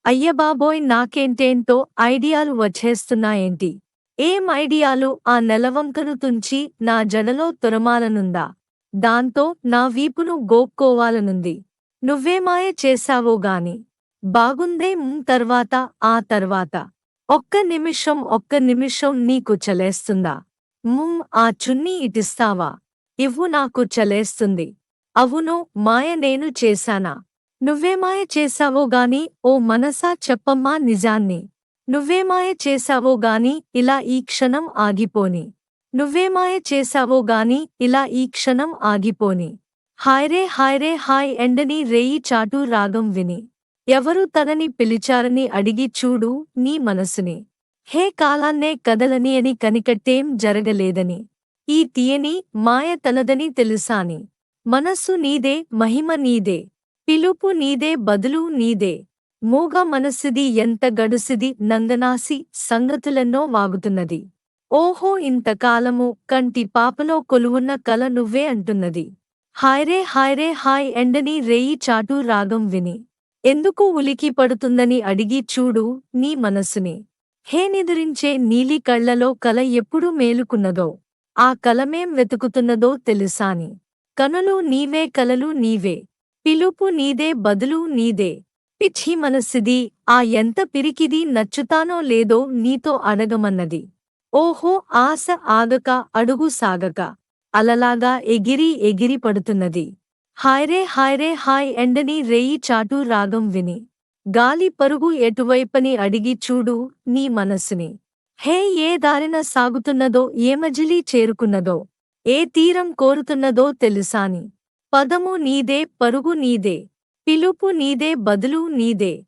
అయ్యబాబోయ్ నాకేంటేంటో ఐడియాలు వచ్చేస్తున్నాయేంటి? ఏం ఐడియాలు? ఆ నెలవంకను తుంచి నా జడలో తురమాలనుందా? దాంతో నా వీపును గోక్కోవాలనుంది. నువ్వే మాయ చేశావోగాని. బాగుందే తర్వాత ఆ తర్వాత. ఒక్క నిమిషం నీకు చలేస్తుందా? ఆ చున్నీ ఇటిస్తావా? ఇవ్వు నాకు చలేస్తుంది. అవును మాయ నేను చేశానా? నువ్వే మాయ చేశావోగాని ఓ మనసా చెప్పమ్మా నిజాన్ని. నువ్వే మాయ చేశావోగాని ఇలా ఈ క్షణం ఆగిపోని. నువ్వే మాయ చేశావోగాని ఇలా ఈ క్షణం ఆగిపోని. హాయ్రే హాయ్రే హాయ్ ఎండని రేయి చాటు రాగం విని. ఎవరు తనని పిలిచారని అడిగి చూడు నీ మనసుని. హే కాలాన్నే కదలని అని కనికట్టేం జరగలేదని. ఈ తీయని మాయ తనదని తెలుసాని. మనస్సు నీదే మహిమ నీదే. పిలుపు నీదే బదులు నీదే. మూగ మనస్సిది ఎంత గడుసిది నందనాసి సంగతులెన్నో వాగుతున్నది. ఓహో ఇంతకాలము కంటి పాపలో కొలువున్న కల నువ్వే అంటున్నది. హాయ్రే హాయ్రే హాయ్ ఎండని రేయి చాటు రాగం విని. ఎందుకు ఉలికి పడుతుందని అడిగి చూడు నీ మనసుని. హే నిదురించే నీలి కళ్లలో కల ఎప్పుడు మేలుకున్నదో. ఆ కలమేం వెతుకుతున్నదో తెలుసాని. కనులు నీవే కలలు నీవే. పిలుపు నీదే బదులు నీదే. పిచ్చి మనస్సిది ఆ ఎంత పిరికిది నచ్చుతానో లేదో నీతో అడగమన్నది. ఓహో ఆశ ఆగక అడుగు సాగక. అలలాగా ఎగిరి ఎగిరి పడుతున్నది. హాయ్రే హాయ్రే హాయ్ ఎండని రేయి చాటు రాగం విని. గాలి పరుగు ఎటువైపని అడిగి చూడు నీ మనసుని. హే ఏ దారిన సాగుతున్నదో ఏ మజిలీ చేరుకున్నదో. ఏ తీరం కోరుతున్నదో తెలుసాని. పదము నీదే పరుగు నీదే. పిలుపు నీదే బదులు నీదే.